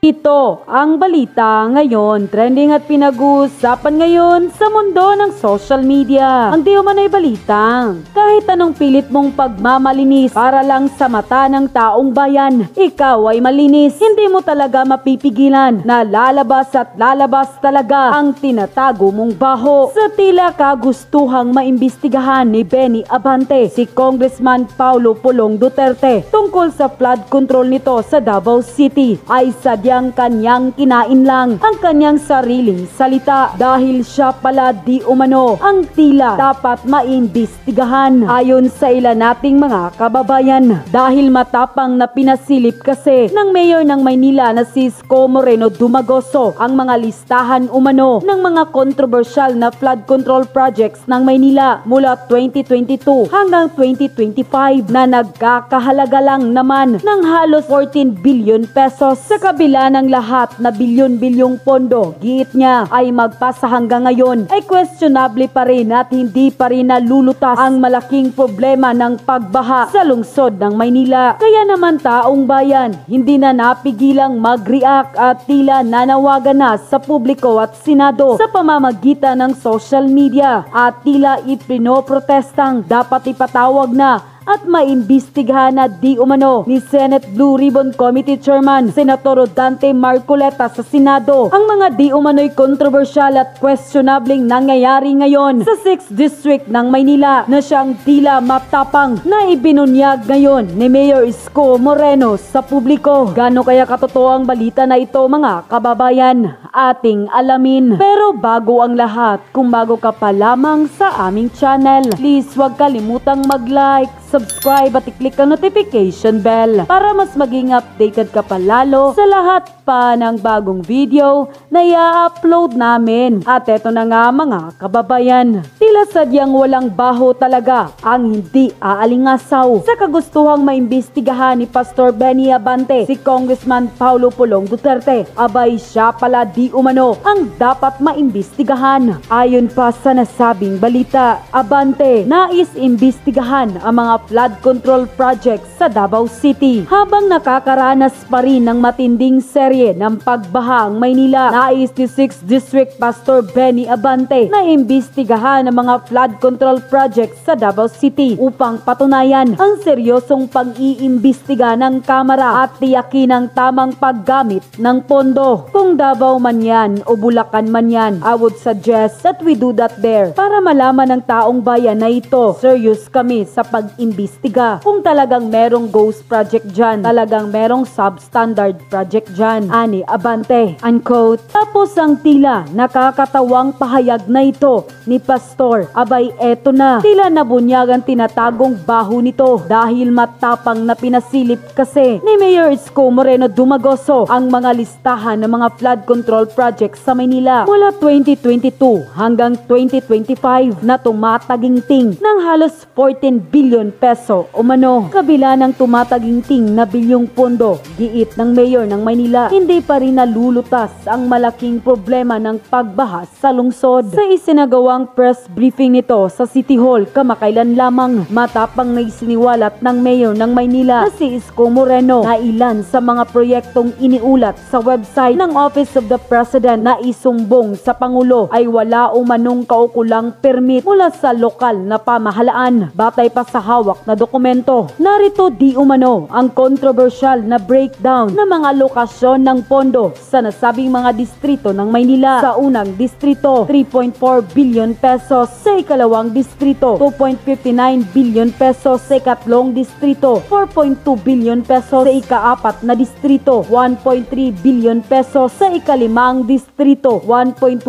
Ito ang balita ngayon, trending at pinag-uusapan ngayon sa mundo ng social media. Ang di umano'y balita, kahit anong pilit mong pagmamalinis para lang sa mata ng taong bayan, ikaw ay malinis. Hindi mo talaga mapipigilan na lalabas at lalabas talaga ang tinatago mong baho. Sa tila kagustuhang maimbestigahan ni Benny Abante, si Congressman Paulo Pulong Duterte tungkol sa flood control nito sa Davao City, ay sadyang kanyang kinain lang ang kanyang sariling salita dahil siya pala di umano ang tila dapat maimbestigahan ayon sa ilan nating mga kababayan, dahil matapang na pinasilip kasi ng Mayor ng Maynila na si Isko Moreno Dumagoso ang mga listahan umano ng mga controversial na flood control projects ng Maynila mula 2022 hanggang 2025 na nagkakahalaga lang naman ng halos 14 billion pesos. Sa kabila ng lahat na bilyon-bilyong pondo, giit niya ay magpasa hanggang ngayon ay questionable pa rin at hindi pa rin nalulutas ang malaking problema ng pagbaha sa lungsod ng Maynila. Kaya naman taong bayan, hindi na napigilang mag-react at tila nanawagan na sa publiko at Senado sa pamamagitan ng social media at tila ipinoprotestang dapat ipatawag na at maimbestigahan na di umano ni Senate Blue Ribbon Committee Chairman Senator Dante Marcoleta sa Senado ang mga di umano'y controversial at questionabling nangyayari ngayon sa 6th District ng Maynila na siyang tila matapang na ibinunyag ngayon ni Mayor Isko Moreno sa publiko. Gaano kaya katotoo ang balita na ito, mga kababayan? Ating alamin. Pero bago ang lahat, kung bago ka pa lamang sa aming channel, please huwag kalimutang mag-like, subscribe at i-click ang notification bell para mas maging updated ka pa lalo sa lahat pa ng bagong video na i-upload namin. At eto na nga mga kababayan, tila sadyang walang baho talaga ang hindi aalingasaw sa kagustuhang maimbestigahan ni Pastor Benny Abante si Congressman Paulo Pulong Duterte. Abay, siya pala di umano ang dapat maimbestigahan. Ayon pa sa nasabing balita, Abante nais imbestigahan ang mga flood control projects sa Davao City habang nakakaranas pa rin ng matinding serye ng pagbaha ang Maynila. Nais ni 6th District Pastor Benny Abante na imbestigahan ang mga flood control projects sa Davao City upang patunayan ang seryosong pag-iimbestiga ng Kamara at tiyakin ang tamang paggamit ng pondo. Kung Davao man yan o Bulacan man yan, I would suggest that we do that there para malaman ng taong bayan na ito serious kami sa pag-imbestiga. Kung talagang merong ghost project dyan, talagang merong substandard project dyan, ani Abante, unquote. Tapos ang tila nakakatawang pahayag na ito ni Pastor, abay eto na, tila nabunyag ang tinatagong baho nito dahil matapang na pinasilip kasi ni Mayor Isko Moreno Dumagoso ang mga listahan ng mga flood control projects sa Maynila mula 2022 hanggang 2025 na tumataginting ng halos 14 billion peso umano. Kabila ng tumataginting na bilyong pondo, giit ng Mayor ng Maynila, hindi pa rin nalulutas ang malaking problema ng pagbaha sa lungsod. Sa isinagawang press briefing nito sa City Hall kamakailan lamang, matapang na isiniwalat ng Mayor ng Maynila na si Isko Moreno na ilan sa mga proyektong iniulat sa website ng Office of the President na isumbong sa Pangulo ay wala umanong kaukulang permit mula sa lokal na pamahalaan. Batay pa sa hawak na dokumento, narito di umano ang controversial na breakdown ng mga lokasyon ng pondo sa nasabing mga distrito ng Maynila. Sa unang distrito, 3.4 billion pesos. Sa ikalawang distrito, 2.59 billion pesos. Sa ikatlong distrito, 4.2 billion pesos. Sa ikaapat na distrito, 1.3 billion pesos. Sa ikalimang distrito, 1.1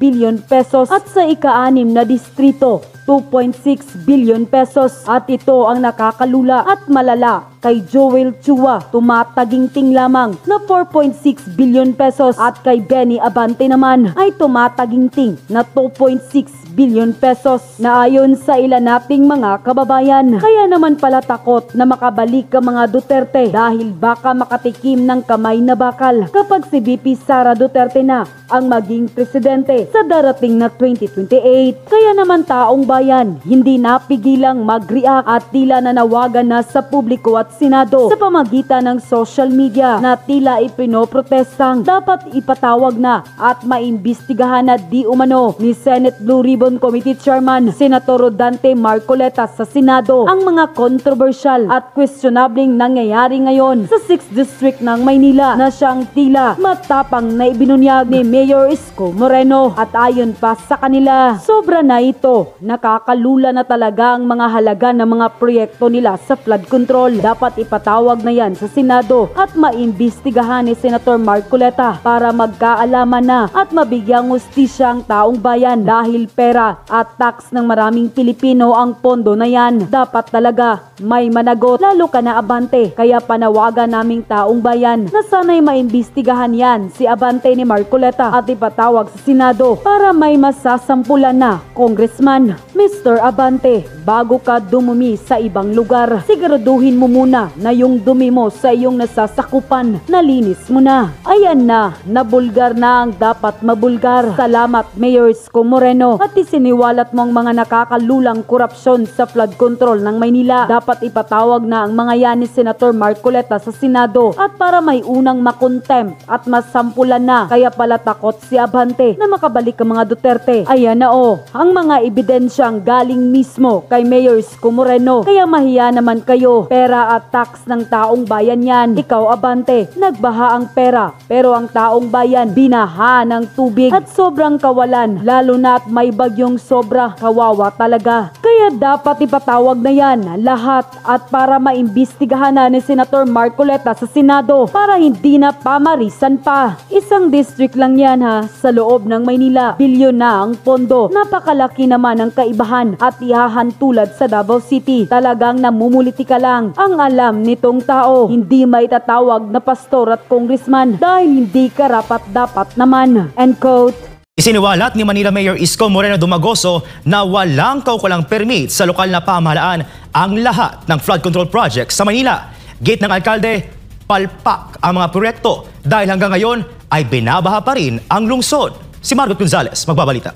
billion pesos. At sa ikaanim na distrito, 2.6 billion pesos. At ito ang nakakalula at malala kay Joel Chua, tumataginting lamang na 4.6 billion pesos at kay Benny Abante naman ay tumataginting na 2.6 billion pesos na ayon sa ilan nating mga kababayan. Kaya naman pala takot na makabalik ang mga Duterte dahil baka makatikim ng kamay na bakal kapag si VP Sara Duterte na ang maging presidente sa darating na 2028. Kaya naman taong bayan, hindi napigilang mag-react at tila nanawagan na sa publiko at Senado sa pamagitan ng social media na tila ipinoprotestang dapat ipatawag na at maimbestigahan na di umano ni Senate Blue Ribbon Committee Chairman Senator Rodante Marcoleta sa Senado ang mga kontrobersyal at questionabling nangyayari ngayon sa 6th District ng Maynila na siyang tila matapang na ibinunyag ni Mayor Isko Moreno. At ayon pa sa kanila, sobra na ito, nakakalula na talaga ang mga halaga ng mga proyekto nila sa flood control. Dapat ipatawag na yan sa Senado at maimbestigahan ni Senator Marcoleta para magkaalaman na at mabigyang hustisya ang taong bayan dahil pera at tax ng maraming Pilipino ang pondo na yan. Dapat talaga may managot, lalo ka na Abante. Kaya panawagan naming taong bayan na sana'y maimbestigahan yan si Abante ni Marcoleta at ipatawag sa Senado para may masasampulan na. Congressman Mr. Abante, bago ka dumumi sa ibang lugar, siguraduhin mo muna na yung dumi mo sa iyong nasasakupan, nalinis mo na. Ayan na, nabulgar na ang dapat mabulgar. Salamat Mayor Isko Moreno at isiniwalat mo ang mga nakakalulang korupsyon sa flood control ng Maynila. Dapat ipatawag na ang mga yan ni Senator Marcoleta sa Senado at para may unang makontempt at masampulan na. Kaya pala takot si Abante na makabalik ang mga Duterte. Ayan na ang mga ebidensyang galing mismo kay Mayor Isko Moreno. Kaya mahiya naman kayo. Pera at tax ng taong bayan yan. Ikaw Abante, nagbaha ang pera pero ang taong bayan binaha ng tubig at sobrang kawalan, lalo na at may bagyong sobra, kawawa talaga. Kaya dapat ipatawag na yan lahat at para maimbestigahan na ni Senator Marcoleta sa Senado para hindi na pamarisan pa. Isang district lang yan sa loob ng Maynila. Bilyon na ang pondo. Napakalaki naman ang kaibahan at ihahantulad sa Davao City. Talagang namumulitika lang ang alam nitong tao. Hindi maitatawag na pastor at congressman dahil hindi karapat-dapat naman. End quote. Isiniwalat ni Manila Mayor Isko Moreno Dumagoso na walang kaukulang permit sa lokal na pamahalaan ang lahat ng flood control projects sa Manila. Gate ng alkalde, palpak ang mga proyekto dahil hanggang ngayon ay binabaha pa rin ang lungsod. Si Margot Gonzales magbabalita.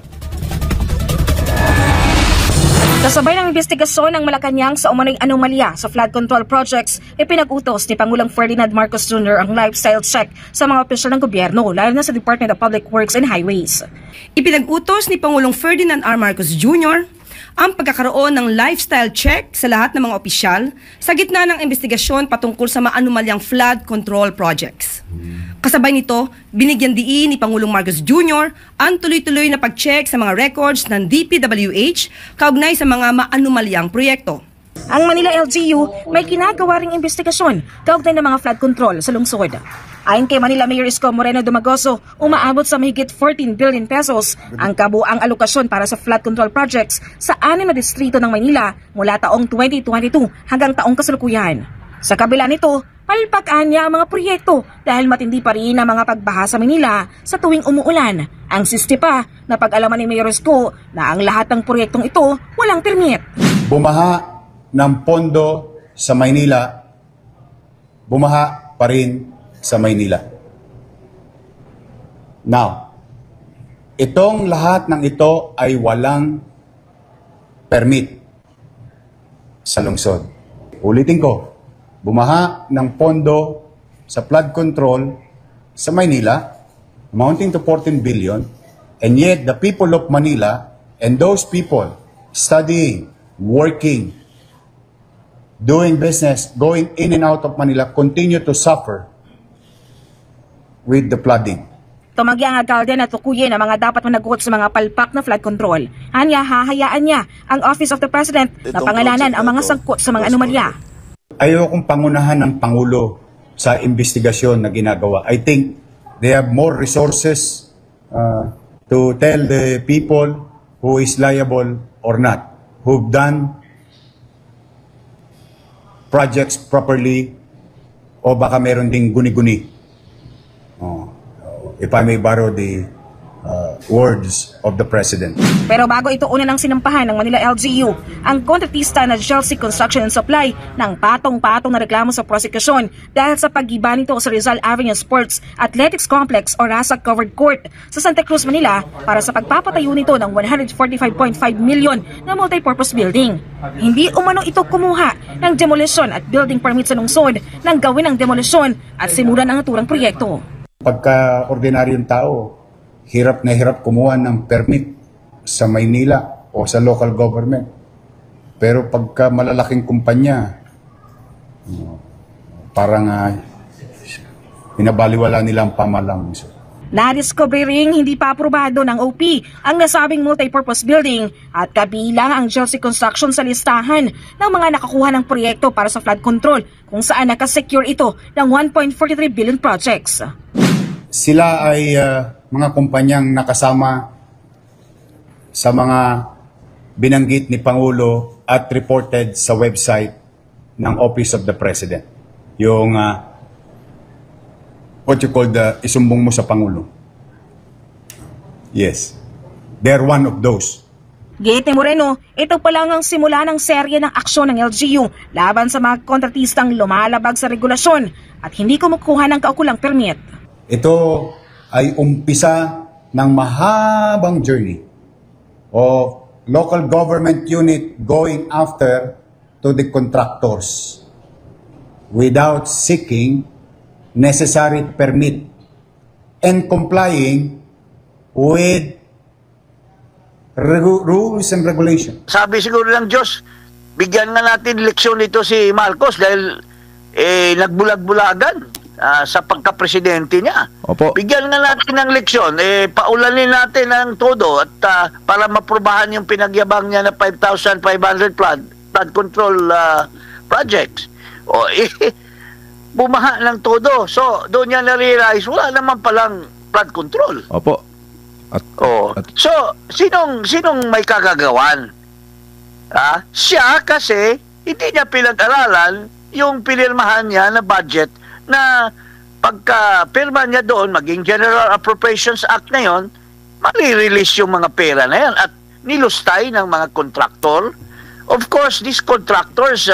Kasabay ng investigasyon ng Malacanang sa umano'y anomalya sa flood control projects, ipinag-utos ni Pangulong Ferdinand Marcos Jr. ang lifestyle check sa mga opisyal ng gobyerno, lalo na sa Department of Public Works and Highways. Ipinag-utos ni Pangulong Ferdinand R. Marcos Jr. ang pagkakaroon ng lifestyle check sa lahat ng mga opisyal sa gitna ng investigasyon patungkol sa mga anomalyang flood control projects. Kasabay nito, binigyan diin ni Pangulong Marcos Jr. ang tuloy-tuloy na pag-check sa mga records ng DPWH kaugnay sa mga maanumalyang proyekto. Ang Manila LGU may ginagawa ring investigasyon kaugnay ng mga flood control sa lungsod. Ayon kay Manila Mayor Isko Moreno Dumagoso, umaabot sa mahigit 14 billion pesos ang kabuang alokasyon para sa flood control projects sa 6 na distrito ng Maynila mula taong 2022 hanggang taong kasalukuyan. Sa kabila nito, palpakaan niya ang mga proyekto dahil matindi pa rin ang mga pagbaha sa Manila sa tuwing umuulan. Ang siste pa na pag-alaman ni Mayor Isko na ang lahat ng proyektong ito walang permit. Bumaha ng pondo sa Maynila, bumaha pa rin sa Maynila. Now, itong lahat ng ito ay walang permit sa lungsod. Ulitin ko, bumaha ng pondo sa flood control sa Maynila, amounting to 14 billion, and yet the people of Manila and those people studying, working, doing business, going in and out of Manila continue to suffer with the flooding. Tumanggi ang alkalde na tukuyin ang mga dapat managot sa mga palpak na flood control. Anya, hahayaan niya ang Office of the President na pangalanan ang mga sangkot sa mga anomalya. Ayokong pangunahan ng Pangulo sa investigasyon na ginagawa. I think they have more resources to tell the people who is liable or not, who've done projects properly o baka meron ding guni-guni. If I may borrow the words of the President. Pero bago ito una ng sinampahan ng Manila LGU, ang kontratista na Chelsea Construction and Supply ng patong-patong na reklamo sa prosekusyon dahil sa pag-iba nito sa Rizal Avenue Sports Athletics Complex o RASA Covered Court sa Santa Cruz, Manila para sa pagpapatayo nito ng 145.5 million na multipurpose building. Hindi umano ito kumuha ng demolition at building permit sa lungsod nang gawin ang demolition at simulan ang naturang proyekto. Pagka ordinaryong tao, hirap na hirap kumuha ng permit sa Maynila o sa local government. Pero pagka malalaking kumpanya, parang pinabaliwala nila ang pamalang. Nadiscovery ring hindi pa aprobado ng OP ang nasabing multipurpose building at kabilang ang Chelsea Construction sa listahan ng mga nakakuha ng proyekto para sa flood control kung saan nakasecure ito ng 1.43 billion projects. Sila ay mga kumpanyang nakasama sa mga binanggit ni Pangulo at reported sa website ng Office of the President. Yung what you call isumbong mo sa Pangulo. Yes. They're one of those. Gate Moreno, ito pa lang ang simula ng serye ng aksyon ng LGU laban sa mga kontratistang lumalabag sa regulasyon at hindi kumukuha ng kaukulang permit. Ito ay umpisa ng mahabang journey of local government unit going after to the contractors without seeking necessary permit and complying with rules and regulations. Sabi siguro ng Diyos, bigyan nga natin leksyon nito si Marcos dahil nagbulag-bulagan sa pagka-presidente niya. Opo. Bigyan nga natin ng leksyon, paulanin natin ng todo at para maprobahan yung pinagyabang niya na 5,500 flood control projects. O bumaha ng todo. So, doon niya na-realize, wala naman palang flood control. Opo. So, sinong may kagagawan? Siya kasi, hindi niya pinag-aralan yung pinirmahan niya na budget na pagka-pirma niya doon, maging General Appropriations Act na yon, mali-release yung mga pera na yan at nilustay ng mga contractor. Of course, these contractors,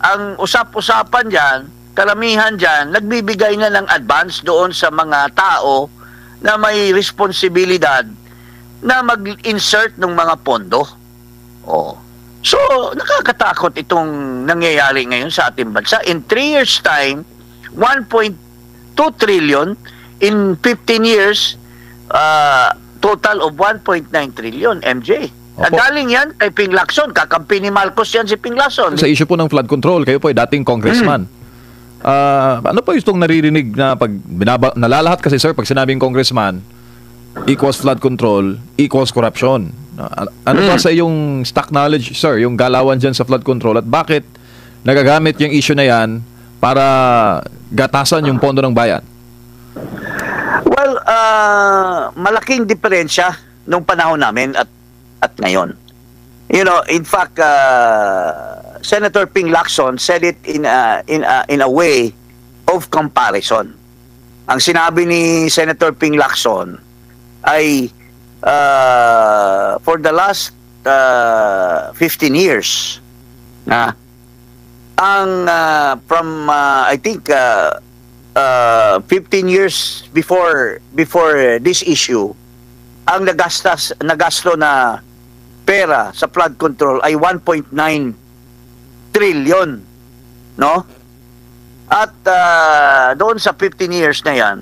ang usap-usapan dyan, karamihan dyan, nagbibigay na ng advance doon sa mga tao na may responsibilidad na mag-insert ng mga pondo. So, nakakatakot itong nangyayari ngayon sa ating bansa. In 3 years' time, 1.2 trillion. In 15 years, total of 1.9 trillion, MJ. Galing yan kay Ping Lacson. Kakampi ni Marcos yan si Ping Lacson. Sa issue po ng flood control, kayo po ay dating congressman. Ano po itong naririnig na pag nalalahat kasi sir, pag sinabing congressman, equals flood control, equals corruption. Ano ba sa iyong stock knowledge, sir, yung galawan dyan sa flood control at bakit nagagamit yung issue na yan para gatasan yung pondo ng bayan? Well, malaking diferensya nung panahon namin at ngayon. You know, in fact, Senator Ping Lacson said it in a way of comparison. Ang sinabi ni Senator Ping Lacson ay for the last 15 years from I think 15 years before this issue, ang nagasto na pera sa flood control ay 1.9 trillion, no? At doon sa 15 years na yan,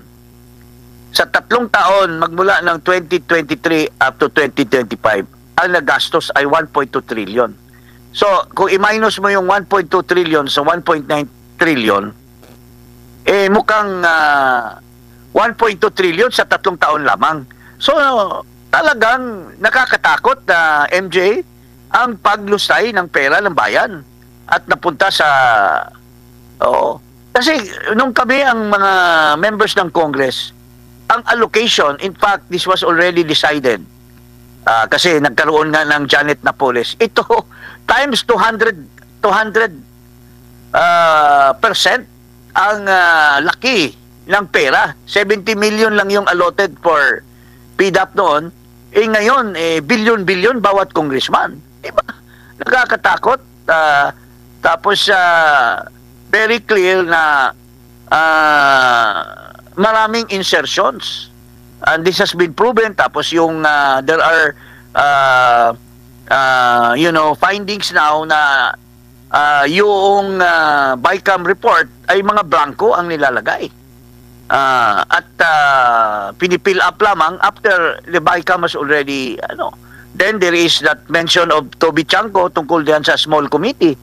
sa 3 taon magmula ng 2023 up to 2025, ang nagastos ay 1.2 trillion. So, kung i-minus mo yung 1.2 trillion sa 1.9 trillion, mukhang 1.2 trillion sa 3 taon lamang. So, talagang nakakatakot na MJ ang paglustay ng pera ng bayan at napunta sa... Kasi nung kami ang mga members ng Congress, ang allocation, in fact, this was already decided. Kasi nagkaroon nga ng Janet Napoles. Ito, times 200% ang laki ng pera. 70 million lang yung allotted for PDAP noon, ngayon, bilyon-bilyon bawat congressman. Diba? Nakakatakot. Tapos, very clear na maraming insertions. And this has been proven. Tapos yung, there are, findings now na yung BICAM report ay mga blanco ang nilalagay. At pinipill up lamang after the BICAM has already, then there is that mention of Toby Chanco tungkol diyan sa small committee.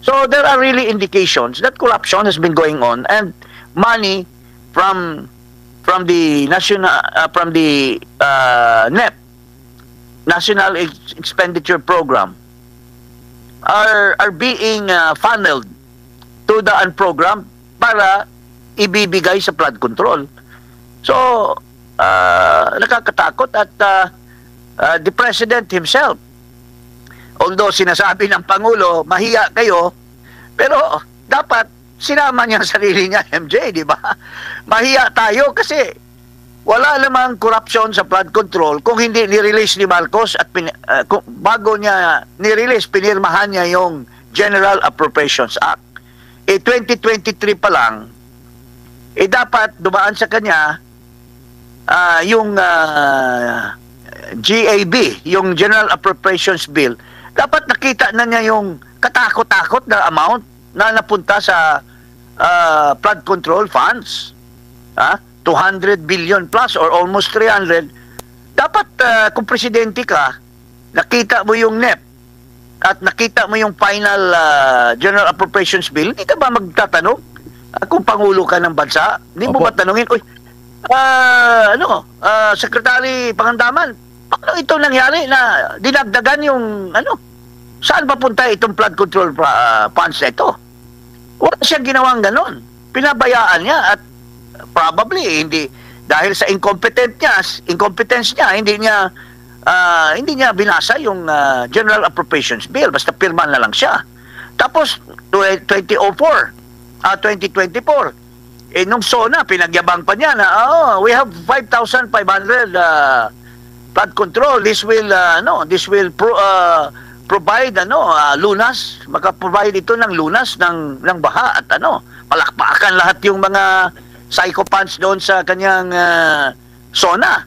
So there are really indications that corruption has been going on, and money from the NEP, National Expenditure Program, are being funneled to the program para ibibigay sa flood control. So, nakakatakot at the President himself, although sinasabi ng Pangulo, mahiya kayo, pero dapat sinama niya ang sarili niya, MJ, di ba? Mahiya tayo kasi wala namang corruption sa flood control kung hindi ni-release ni Marcos at bago niya ni-release, pinirmahan niya yung General Appropriations Act. 2023 pa lang, dapat dumaan sa kanya yung GAB, yung General Appropriations Bill. Dapat nakita na niya yung katakot-takot na amount na napunta sa flood control funds. 200 billion plus or almost 300. Dapat kung presidente ka, nakita mo yung NEP at nakita mo yung final General Appropriations Bill, hindi ka ba magtatanong kung Pangulo ka ng bansa? Hindi mo ba tanungin, Secretary Pangandaman, paano ito nangyari na dinagdagan yung saan papunta itong flood control funds na ito? Wala siyang ginawang ganon. Pinabayaan niya at probably hindi dahil sa incompetence niya, hindi niya binasa yung General Appropriations Bill, basta pirma na lang siya. Tapos 2024, nung SONA pinagyabang pa niya na we have 5,500 flood control. This will provide lunas, maka-provide ito ng lunas ng baha at palakpakan lahat yung mga psychopaths doon sa kanyang SONA.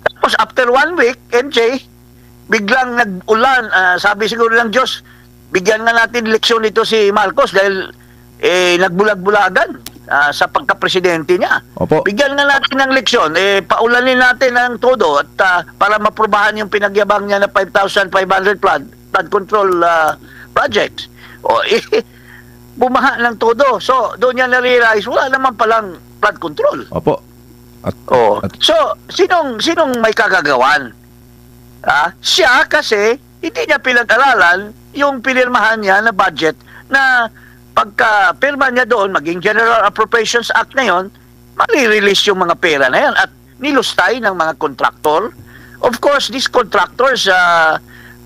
Tapos after 1 week, MJ, biglang nag-ulan. Sabi siguro ng Diyos, bigyan nga natin leksyon nito si Marcos dahil nagbulag-bulagan sa pagka-presidente niya. Opo. Bigyan nga natin ng leksyon, paulanin natin ng todo at para maprubahan yung pinagyabang niya na 5,500 flood control projects. Bumaha ng todo. So, doon niya na-realize, wala naman palang flood control. Opo. So, sinong may kagagawan? Siya kasi, hindi niya pinag-aralan yung pinirmahan niya na budget na pagka-pirma niya doon, maging General Appropriations Act na yun, mali-release yung mga pera na yan at nilustay ng mga contractor. Of course, these contractors,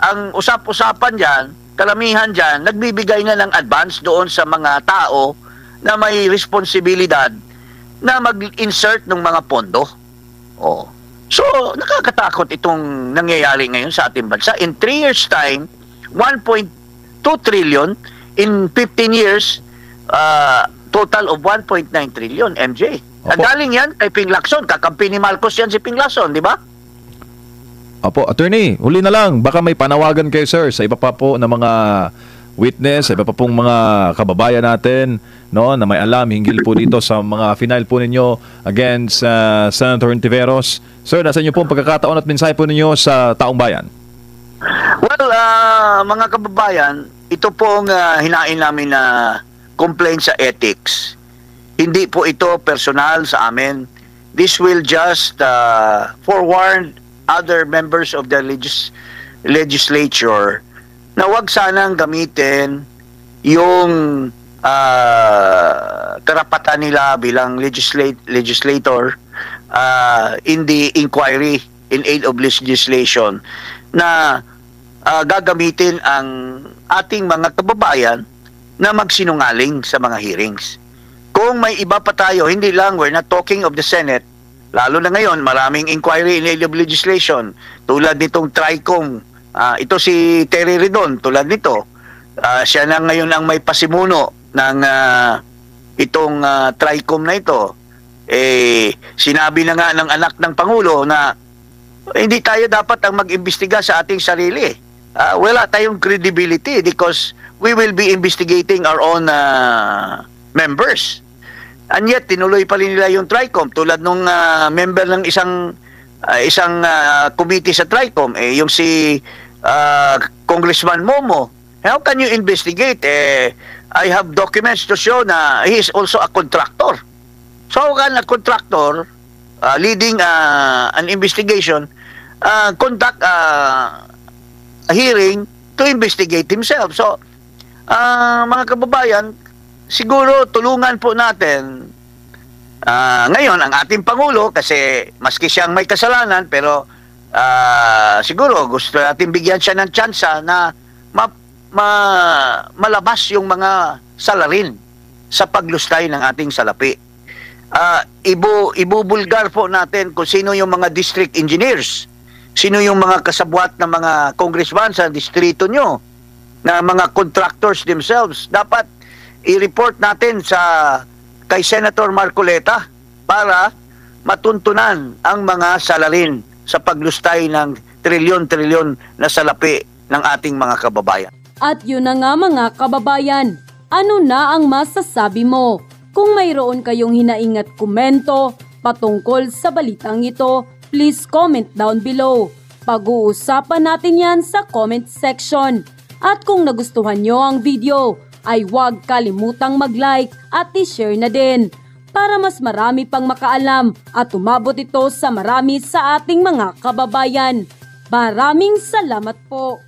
ang usap-usapan dyan, kalamihan dyan, nagbibigay na ng advance doon sa mga tao na may responsibilidad na mag-insert ng mga pondo. So, nakakatakot itong nangyayari ngayon sa ating bansa. In 3 years' time, 1.2 trillion. In 15 years, total of 1.9 trillion, MJ. Galing yan kay Ping Lacson. Kakampi ni Marcos yan si Ping Lacson, di ba? Opo, attorney, huli na lang. Baka may panawagan kayo, sir, sa iba pa po na mga witness, sa iba pa pong mga kababayan natin, no, na may alam hinggil po dito sa mga final po ninyo against Senator Ontiveros. Sir, nasa inyo po ang pagkakataon at mensahe po ninyo sa taong bayan? Well, mga kababayan, ito pong hinain namin na complaint sa ethics. Hindi po ito personal sa amin. This will just forewarn other members of the legislature na wag sanang gamitin yung karapatan nila bilang legislator in the inquiry in aid of legislation na gagamitin ang ating mga kababayan na magsinungaling sa mga hearings. Kung may iba pa tayo, hindi lang, we're not talking of the Senate, Lalo na ngayon, maraming inquiry in aid of legislation tulad nitong TRICOM. Ito si Terry Redon, tulad nito. Siya na ngayon ang may pasimuno ng itong TRICOM na ito. Sinabi na nga ng anak ng Pangulo na hindi tayo dapat ang mag-imbestiga sa ating sarili. Wala tayong credibility because we will be investigating our own members. And yet, tinuloy pa rin nila yung TRICOM. Tulad nung member ng isang committee sa TRICOM, yung si Congressman Momo. How can you investigate? I have documents to show na he is also a contractor. So, how can a contractor leading an investigation conduct a hearing to investigate himself? So, mga kababayan, siguro tulungan po natin ngayon ang ating Pangulo kasi maski siyang may kasalanan pero siguro gusto natin bigyan siya ng tsansa na malabas yung mga salarin sa paglustay ng ating salapi. Ibubulgar po natin kung sino yung mga district engineers, sino yung mga kasabwat ng mga congressman sa distrito nyo, na mga contractors themselves. Dapat i-report natin kay Senator Marcoleta para matuntunan ang mga salarin sa paglustay ng trilyon-trilyon na salapi ng ating mga kababayan. At yun na nga mga kababayan, ano na ang masasabi mo? Kung mayroon kayong hinaing at komento patungkol sa balitang ito, please comment down below. Pag-uusapan natin yan sa comment section. At kung nagustuhan nyo ang video, ay huwag kalimutang mag-like at i-share na din para mas marami pang makaalam at umabot ito sa marami sa ating mga kababayan. Maraming salamat po!